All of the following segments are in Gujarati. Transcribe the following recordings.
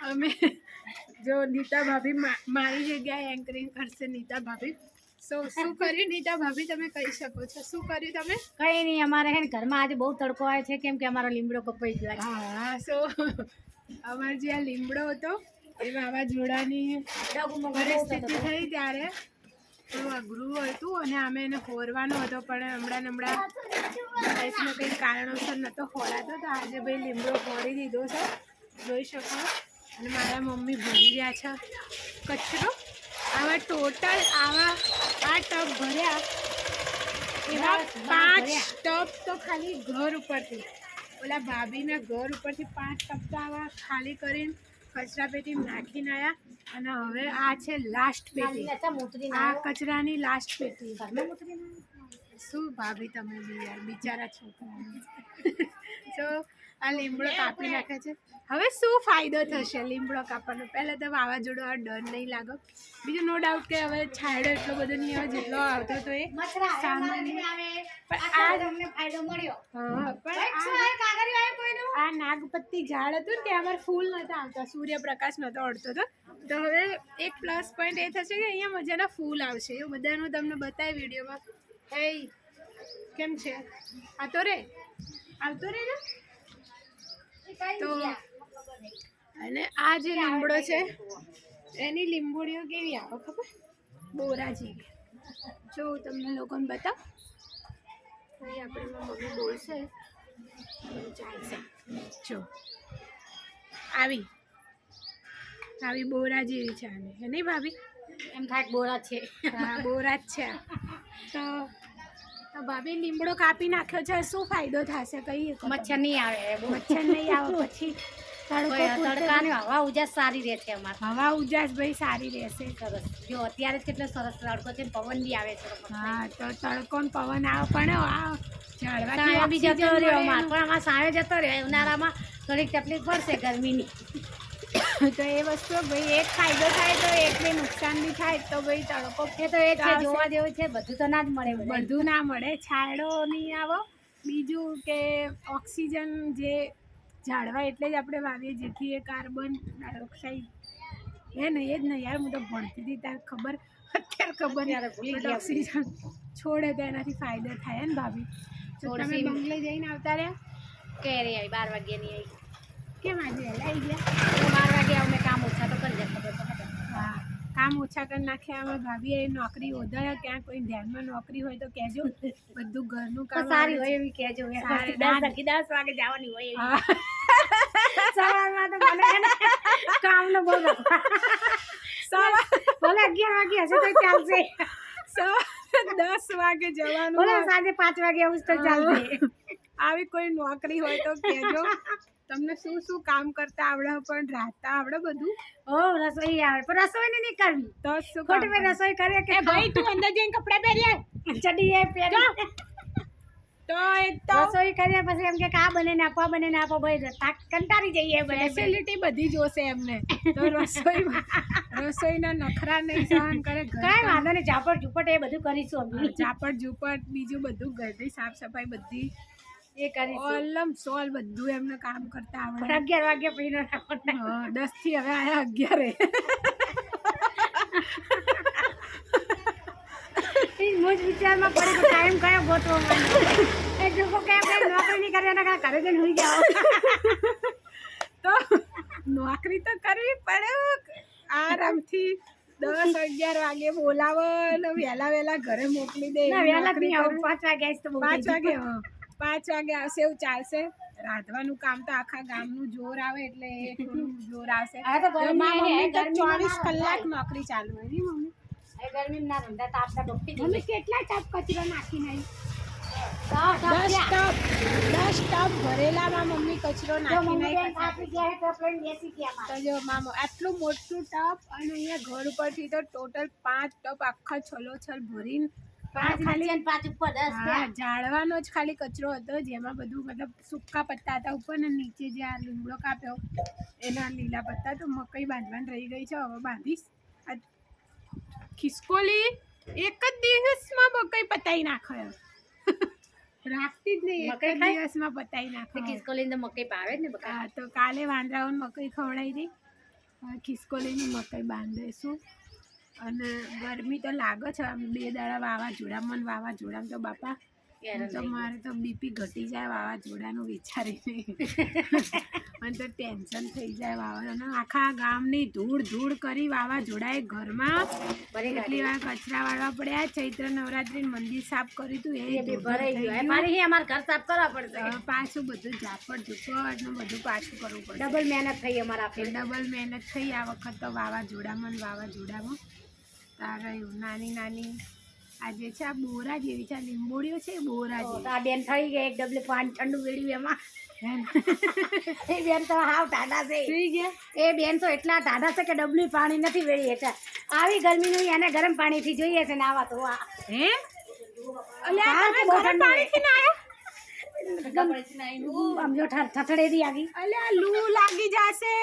અમે જો નીતા ભાભી મારી જગ્યાએ એન્કરિંગ કરશે નીતા ભાભી. શું કર્યું નીતા ભાભી, તમે કહી શકો છો શું કર્યું તમે? કઈ નહીં, અમારે હે ને ઘરમાં આજે બહુ તડકો આવે છે, કેમ કે અમારો લીમડો કપાઈ ગયો છે. હા, અમારે જે આ લીમડો હતો એ વાવાઝોડાની પરિસ્થિતિ થઈ ત્યારે થોડું અઘરું હતું અને અમે એને હોરવાનો હતો, પણ હમણાં લાઈફમાં કંઈ કારણોસર નહોતો હોરાતો, તો આજે ભાઈ લીમડો હોરી દીધો છે, જોઈ શકો. અને મારા મમ્મી ભરી રહ્યા છે કચરો. આવા ટોટલ આ ટબ ભર્યા એવા 5 ટબ તો ખાલી ઘર ઉપરથી, ઓલા ભાભીના ઘર ઉપરથી 5 ટબ તો આવા ખાલી કરીને કચરા પેટી નાખીને આવ્યા. અને હવે આ છે લાસ્ટ પેટી, આ કચરાની લાસ્ટ પેટી. શું ભાભી તમે બી યાર, બિચારા છોકરા. તો આ લીમડો કાપી નાખે છે. હવે શું ફાયદો થશે લીમડો કાપવાનો? પહેલાં તો વાવાઝોડો આ ડર નહીં લાગે. બીજું નો ડાઉટ કે હવે છાંયડો એટલો બધો નહીં આવે જેટલો આવતો હતો એ સામાન્ય. પણ આ નાગપત્તી ઝાડ હતું ને ત્યાં અમારે ફૂલ નહોતા આવતા, સૂર્યપ્રકાશ નહોતો અડતો હતો. તો હવે એક પ્લસ પોઈન્ટ એ થશે કે અહીંયા મજાના ફૂલ આવશે. એવું બધાનું તમને બતાવી વિડીયોમાં. એ કેમ છે? આવતો રે ને. તો અને આ જે લીમડો છે એની લીંબોડીઓ કેવી આવે ખબર? બોરા જેવી. જો તમને લોકોને બતાવ, અહીં આપણે મમ્મી બોલશે ચાલશે. જો આવી બોરા જેવી છે આને, હે નહીં ભાભી? એમ થાય બોરા છે. હા, બોરા જ છે. તો ભાભી લીમડો કાપી નાખ્યો છે, શું ફાયદો થશે? કઈ મચ્છર નહીં આવે, મચ્છર નહીં આવે. પછી તડકાની હવા ઉજાસ સારી રહે છે અમારે. હવા ઉજાસ ભાઈ સારી રહેશે. સરસ. જો અત્યારે જ કેટલો સરસ તડકો છે, પવન બી આવે છે. હા, તો તડકો ને પવન આવે, પણ આ સાયો બી જતો રહ્યો અમારે, પણ આમાં સાયો જતો રહ્યો. ઉનાળામાં થોડીક તકલીફ પડશે ગરમીની. તો એ વસ્તુ ભાઈ એક ફાયદો થાય તો એકને નુકસાન બી થાય. તો ભાઈ તડકો એ તો એ છે, જોવા જેવું છે. બધું તો ના જ મળે, બધું ના મળે. છાંયડો નહીં આવો, બીજું કે ઓક્સિજન જે ઝાડવા એટલે જ આપણે વાવીએ જેથી એ કાર્બન ડાયોક્સાઇડ એ જ નહીં યાર, હું તો ભણતી હતી ત્યારે ખબર, અત્યારે ખબર ઓક્સિજન છોડે તો એનાથી ફાયદો થાય ને ભાભી. તો તમે બંગલે જઈને આવતા રહ્યા? કેરી આવી 12 વાગ્યાની આવી. કેમ આજે વહેલા આવી ગયા? 12 વાગે અમને કામ ઓછા તો કરી જાય. હા, કામ ઓછા કરી નાખ્યા. અમે ભાભીએ નોકરી ઓધાયા. ક્યાં કોઈ ધ્યાનમાં નોકરી હોય તો કહેજો. બધું ઘરનું કામ સારી હોય એવી કહેજો. 10 વાગે જવાની હોય એવી. સવારમાં તો મને કામનો બહુ ભલે 11 વાગે હશે તો ચાલશે. 10 વાગે જવાનું, ભલે સાંજે 5 વાગે આવું તો ચાલશે. આવી કોઈ નોકરી હોય તો કહેજો. તમને શું કામ કરતા આવડે, પણ રાતા આવડે બધું? રસોઈ આવડે, પણ રસોઈ નહીં કરવી તો શું ખોટી ભાઈ રસોઈ કરે કે ભાઈ તું અંદર જઈને કપડા પહેરીએ ચડી પહેરી તો એક તો રસોઈ કરીએ પછી એમ કે આ બને ને આપો ભાઈ કંટાળી જઈએ. ફેસિલિટી બધી જોશે એમને, તો રસોઈના નખરા નહીં સહન કરે. કઈ વાંધો નહીં, ઝાપટ ઝુપટ એ બધું કરીશું અમે. ઝાપટ ઝુપટ બીજું બધું ઘરની સાફ સફાઈ બધી એ કરીશું. ઓલમ સોલ બધું એમને કામ કરતા આવડે. 11 વાગે પીનો 10 થી હવે આયા 11. મુજ વિચારમાં પડી ટાઈમ કયો ગોતવો માંડ્યો. એ લોકો કે આપણે નોકરી નહીં કરીએ એના ઘરે જઈને હોઈ જાઓ. તો નોકરી તો કરવી પડે. આરામથી 10-11 વાગે બોલાવો ને વહેલા ઘરે મોકલી દે. વહેલા નહીં આવું, 5 વાગે આવીશ તો 5 વાગે 5 વાગે આવશે એવું ચાલશે. રાંધવાનું કામ તો આખા ગામનું જોર આવે એટલે એ થોડું જોર આવશે. મમ્મી તો 24 કલાક નોકરી ચાલુ હોય ને મમ્મી. ગરમી ના રંધા તો આપણા ડોક્ટી મમ્મી કેટલા ટપ કચરો નાખીને 10 ટપ ભરેલામાં મમ્મી કચરો નાખીને તો જો મામો આટલું મોટું ટપ, અને અહીંયા ઘર ઉપરથી તો ટોટલ 5 ટપ આખા છલોછલ ભરીને ઝાડવાનો જ ખાલી કચરો હતો, જેમાં બધું મતલબ સૂકા પત્તા હતા ઉપર ને નીચે જે આ લીમડો કાપ્યો એના લીલા પત્તા. તો મકઈ બાંધવાની રહી ગઈ છે, હવે બાંધીશ. ખિસકોલી એક જ દિવસમાં મકઈ પતાવી નાખ્યો. રાખતી જ નહીં, એક જ મકાઈ ખાય? દિવસમાં પતાવી નાખો. ખિસકોલીને તો મકાઈ ભાવે જ ને બકા. હા તો કાલે વાંદરાઓને મકાઈ ખવડાવી હતી, હવે ખિસકોલીની મકાઈ બાંધીશું. અને ગરમી તો લાગે છે, આમ 2 દાડા વાવાઝોડામાં ને વાવાઝોડામાં તો બાપા તો મારે તો બીપી ઘટી જાય વાવાઝોડાનું વિચારીને. મને તો ટેન્શન થઈ જાય વાવાઝોડાનું. આખા ગામની ધૂળ કરી વાવાઝોડાએ ઘરમાં કેટલી વાર કચરા વાળવા પડ્યા. ચૈત્ર નવરાત્રી મંદિર સાફ કર્યું હતું, એ ભરાઈ ગયું. મારે અમારે ઘર સાફ કરવા પડશે. પાછું બધું ઝાપડ ઝુપડ ને બધું પાછું કરવું પડે. ડબલ મહેનત થઈ અમારા. ડબલ મહેનત થઈ આ વખત તો વાવાઝોડામાં. તારે નાની આજે છે આ બોરા જેવી છે, લીંબોડીઓ છે બોરા જેવી. આ બેન થઈ ગઈ, એક ડબલે પાણી ઠંડુ વેડ્યું એમાં. એ બેન તો હાવ ટાઢા છે. સુઈ ગયા એ બેન તો એટલા ટાઢા છે કે ડબલું પાણી નથી વેડી એટલે આવી ગરમીનું એને ગરમ પાણીથી જોઈએ છે ને આવા તો હે અલ્યા તમે ગરમ પાણીથી નાયા? આમ જો ઠઠડેરી આવી. અલ્યા લૂ લાગી જશે.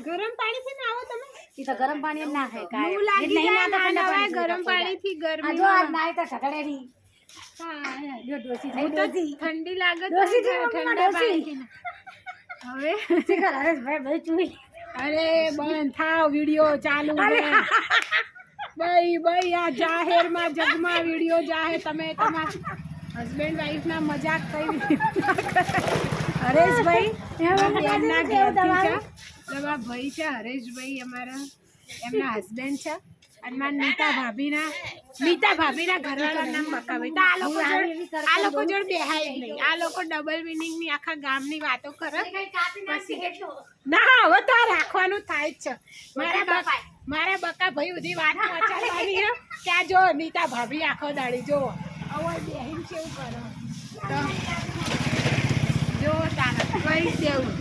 ગરમ પાણીથી નાવો તમે? એ તો ગરમ પાણી જ ના થાય કાંઈ. લૂ લાગી નહીં જાય ના તો ના ઠંડા નવાય ગરમ પાણીથી આ ગરમી. જો આ નાય તો ઠઠડેરી. જો ડોસી થઈ ડોસી. ઠંડી લાગે તો ડોસી થઈ ઠંડા ડોસી. પાણીથી ના. હવે શિખર હરેશભાઈ બધું ચૂઈ. અરે બંધ થાવ, વિડિયો ચાલુ છે. ભાઈ આ જાહેરમાં જગમાં વિડિયો જાહે, તમે તમારા હસબન્ડ વાઈફ ના મજાક કરી. હરેશભાઈ એમના ઘેરથી છે, તમારા ભાઈ છે હરેશભાઈ અમારા, એમના હસબન્ડ છે. અને મારા નીતા ભાભીના ઘરવાળા નામ બકાભાઈ. તો આ લોકો જોડે બેહાય જ નહીં. આ લોકો ડબલ મિનિંગની આખા ગામની વાતો કરે. ના હવે તો આ રાખવાનું થાય જ છે. મારા બકા ભાઈ બધી વાત પહોંચાડવાની છે કે આ જો નીતા ભાભી આખો દાડી જો હવે બેહીન કેવું કરો તો જો તારા કઈ દેવું.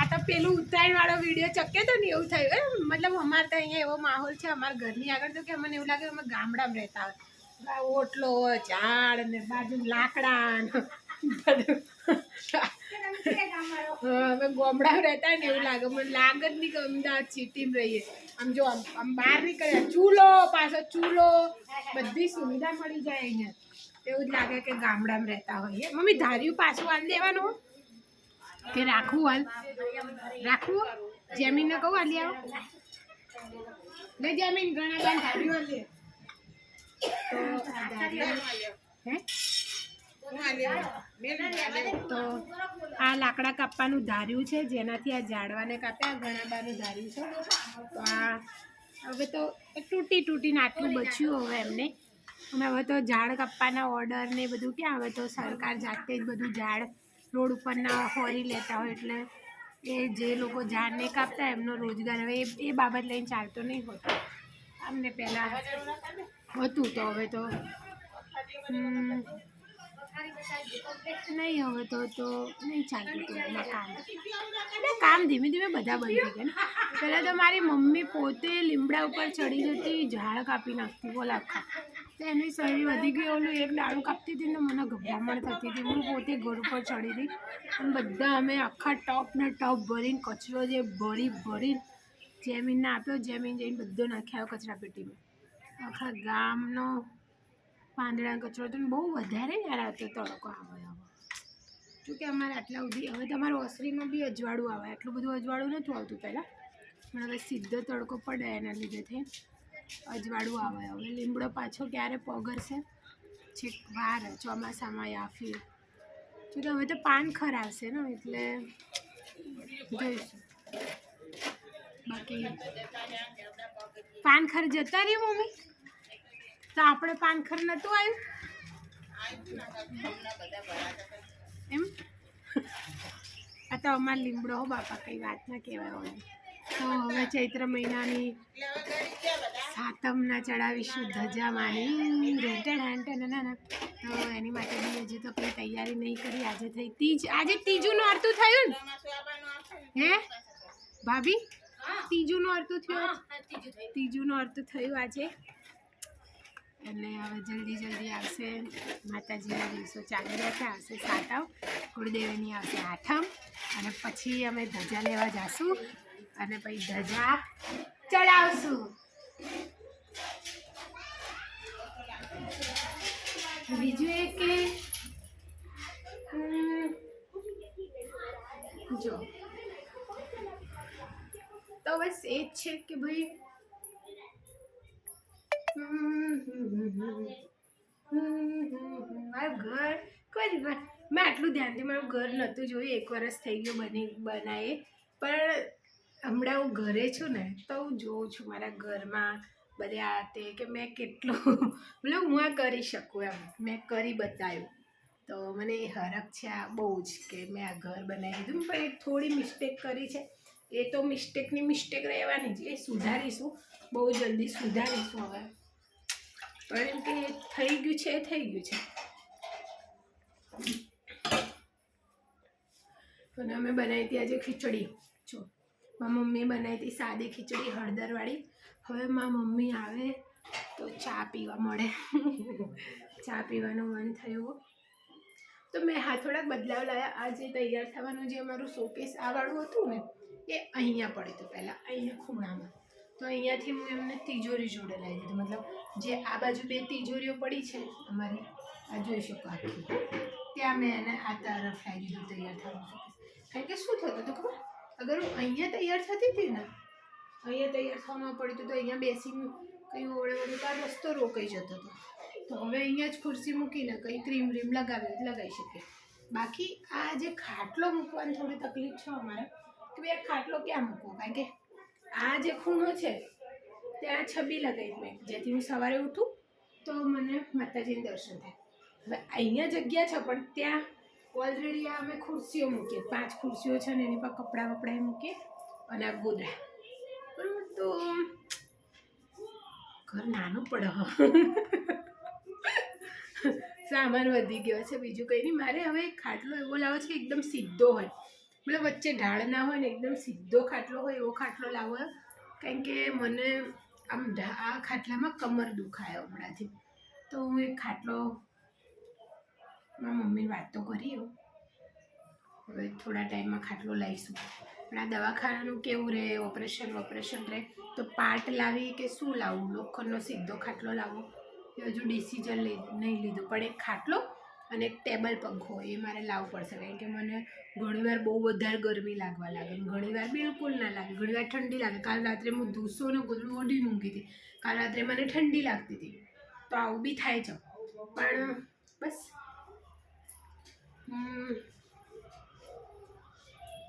આ તો પેલું ઉત્તરાયણ વાળો વિડીયો ચક્કે તો ને એવું થયું. મતલબ અમારે તો અહીંયા એવો માહોલ છે અમારા ઘરની આગળ તો કે અમને એવું લાગે અમે ગામડામાં રહેતા હોય. ઓટલો હોય, ઝાડ ને બાજુ લાકડા ને બધું. અમે ગામડામાં રહેતા હોય ને એવું લાગે. મને લાગે જ નહીં કે અમદાવાદ સિટીમાં રહીએ. આમ જો આમ બહાર નીકળે ચૂલો, પાછો ચૂલો, બધી સુવિધા મળી જાય અહીંયા. એવું જ લાગે કે ગામડામાં રહેતા હોઈએ. મમ્મી ધાર્યું પાછું હાલ દેવાનું કે રાખવું? રાખવું? જમીનને કહું હાલી આવો લે. જમીન ઘણા બાર ધાર્યું હાલ દે. તો આ લાકડા કાપવાનું ધાર્યું છે, જેનાથી આ ઝાડવાને કાપ્યા. ઘણા બારનું ધાર્યું છે. તો આ હવે તો તૂટીને આટલું બચ્યું હવે એમને. અને હવે તો ઝાડ કાપવાના ઓર્ડર ને બધું ક્યાં, હવે તો સરકાર જાતે જ બધું ઝાડ રોડ ઉપરના હોરી લેતા હોય. એટલે એ જે લોકો ઝાડ નહીં કાપતા એમનો રોજગાર હવે એ બાબત લઈને ચાલતો નહીં હોતો. અમને પહેલાં હતું તો હવે તો નહીં, હવે તો નહીં ચાલતું હતું એમાં કામ. એટલે કામ ધીમે ધીમે બધા બંધ થઈ ગયા. પહેલાં તો મારી મમ્મી પોતે લીમડા ઉપર ચડી જતી, ઝાડ કાપી નાખતી બોલ આખા. તો એની શરીર વધી ગઈ. ઓલું એક ડાળું કાપતી હતી ને મને ગભરામણ થતી હતી. હું પોતે ઘર ઉપર ચડી હતી અને બધા અમે આખા ટપ ને ટપ ભરીને કચરો જે ભરીને જમીનને આપ્યો. જમીન જઈને બધો નાખ્યો કચરા પેટીમાં. આખા ગામનો પાંદડા કચરો તો બહુ વધારે યાર આવતો તડકો આવે. હવે શું કે અમારે આટલા સુધી હવે તમારું ઓસરીમાં બી અજવાળું આવે. આટલું બધું અજવાળું નહોતું આવતું પહેલાં, પણ હવે સીધો તડકો પડે એના લીધે થઈ અજવાળું આવે. હવે લીમડો પાછો ક્યારે પગરશે છેક વાર ચોમાસામાં યા ફીર. શું કે હવે તો પાન ખર આવશે ને એટલે જોઈશું. બાકી પાનખર જતા રહ્યું મમ્મી, તો આપણે પાનખર નહોતું આવ્યું એમ. આ તો અમાર લીમડો હો બાપા, કઈ વાત ના કહેવાય હોય. તો હવે ચૈત્ર મહિનાની સાતમના ચડાવીશું ધજા માની ના. તો એની માટે બી હજી તો કંઈ તૈયારી નહીં કરી. આજે થઈ તીજ. આજે ત્રીજું નોરતું થયું ને હે ભાભી? ત્રીજું નોરતું થયું, ત્રીજું નોરતું થયું આજે. એટલે હવે જલ્દી આવશે. માતાજીના દિવસો ચાલી રહ્યા છે. આવશે સાતમ, કુળદેવીની આવશે આઠમ, અને પછી અમે ધજા લેવા જઈશું અને પછી ધજા ચડાવશું. બીજું એ કે જો તો બસ એ જ છે કે ભાઈ મારું ઘર કોઈ દિવસ મેં આટલું ધ્યાનથી મારું ઘર નહોતું જોયું, 1 વર્ષ થઈ ગયું બનાવીએ, પણ હમણાં હું ઘરે છું ને તો હું જોઉં છું મારા ઘરમાં બધે આ તે કે મેં કેટલું મતલબ હું આ કરી શકું એમ મેં કરી બતાવ્યું. તો મને એ હરખ છે આ બહુ જ કે મેં આ ઘર બનાવી દીધું, પણ એક થોડી મિસ્ટેક કરી છે. એ તો મિસ્ટેકની મિસ્ટેક રહેવાની જ, એ સુધારીશું, બહુ જલ્દી સુધારીશું હવે. પણ એમ કે થઈ ગયું છે એ થઈ ગયું છે. અને અમે બનાવી હતી આજે ખીચડી. જો મારી મમ્મીએ બનાવી હતી સાદી ખીચડી હળદરવાળી. હવે મારી મમ્મી આવે તો ચા પીવા મળે. ચા પીવાનું મન થયું તો મેં થોડાક બદલાવ લાવ્યા. આ જે તૈયાર થવાનું જે અમારું શોકેસ આ વાળું હતું ને એ અહીંયા પડ્યું હતું પહેલાં, અહીંયા ખૂણામાં. તો અહીંયાથી હું એમને તિજોરી જોડે લાવી દીધું. મતલબ જે આ બાજુ 2 તિજોરીઓ પડી છે અમારી, આ જોઈ શકો આખી, ત્યાં મેં એને આ તરફ લાવી દીધું તૈયાર થવાનું શોકેસ. કારણ કે શું થતું હતું ખબર, અગર હું અહીંયા તૈયાર થતી હતી ને, અહીંયા તૈયાર થવામાં પડ્યું હતું તો અહીંયા બેસીને કંઈ ઓળે તો આ રસ્તો રોકાઈ જતો હતો. તો હવે અહીંયા જ ખુરશી મૂકીને કંઈ ક્રીમ વ્રીમ લગાવી શકીએ. બાકી આ જે ખાટલો મૂકવાની થોડી તકલીફ છે અમારે કે ભાઈ આ ખાટલો ક્યાં મૂકવો, કારણ કે આ જે ખૂણો છે ત્યાં છબી લગાવી મેં, જેથી હું સવારે ઉઠું તો મને માતાજીને દર્શન થાય. હવે અહીંયા જગ્યા છે પણ ત્યાં ઓલરેડી આ અમે ખુરશીઓ મૂકીએ, 5 ખુરશીઓ છે ને એની પર કપડાં વપડાં મૂકીએ અને આ ગોદડા. બરાબર, તો ઘર નાનું પડે. સામાન વધી ગયો છે, બીજું કંઈ નહીં. મારે હવે ખાટલો એવો લાવો છે એકદમ સીધો હોય, મતલબ વચ્ચે ઢાળ ના હોય ને, એકદમ સીધો ખાટલો હોય એવો ખાટલો લાવો. કારણ કે મને આમ આ ખાટલામાં કમર દુખાય હમણાંથી. તો હું એક ખાટલો મારી મમ્મીની વાત તો કરી, હવે થોડા ટાઈમમાં ખાટલો લાવીશું. પણ આ દવાખાનાનું કેવું રહે, ઓપરેશન રહે, તો પાર્ટ લાવી કે શું લાવવું, લોખંડનો સીધો ખાટલો લાવવો એ હજુ ડિસિઝન નહીં લીધું. પણ એક ખાટલો અને એક ટેબલ પંખો એ મારે લાવવું પડશે. કારણ કે મને ઘણીવાર બહુ વધારે ગરમી લાગવા લાગે, ઘણીવાર બિલકુલ ના લાગે, ઘણીવાર ઠંડી લાગે. કાલ રાત્રે હું ધૂસો ને ગોદડું ઓઢી ઊંઘી હતી, કાલ રાત્રે મને ઠંડી લાગતી હતી. તો આવું બી થાય છે. પણ બસ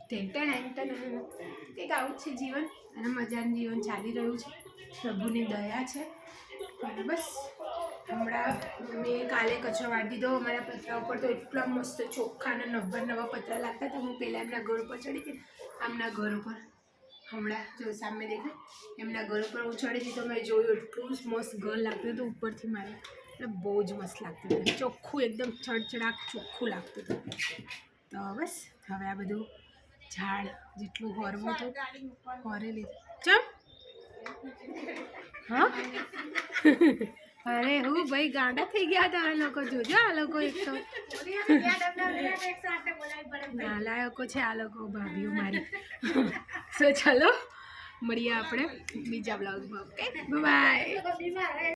કંઈક આવું જ છે જીવન, અને મજાનું જીવન ચાલી રહ્યું છે, પ્રભુની દયા છે. અને બસ હમણાં મેં કાલે કચરો વાળી દીધો. અમારા પતરા ઉપર તો એટલા મસ્ત ચોખ્ખા અને નવા પતરા લાગતા હતા. હું પહેલાં એમના ઘર ઉપર ચડી હતી, આમના ઘર ઉપર હમણાં જો સામે દેખાય એમના ઘર ઉપર હું ચડી હતી તો મેં જોયું એટલું જ મસ્ત ઘર લાગતું હતું ઉપરથી મારે, એટલે બહુ જ મસ્ત લાગતું હતું, ચોખ્ખું એકદમ ચડચડાક ચોખ્ખું લાગતું હતું. તો બસ હવે આ બધું ઝાડ જેટલું હોરવું હતું હોરી લીધું. ચમ હા અરે હું ભાઈ ગાંડા થઈ ગયા હતા આ લોકો. જોજો આ લોકો એક તો નાલાયકો છે આ લોકો, ભાભીઓ મારી. સો ચલો મળીએ આપણે બીજા બ્લોગમાં. Okay bye.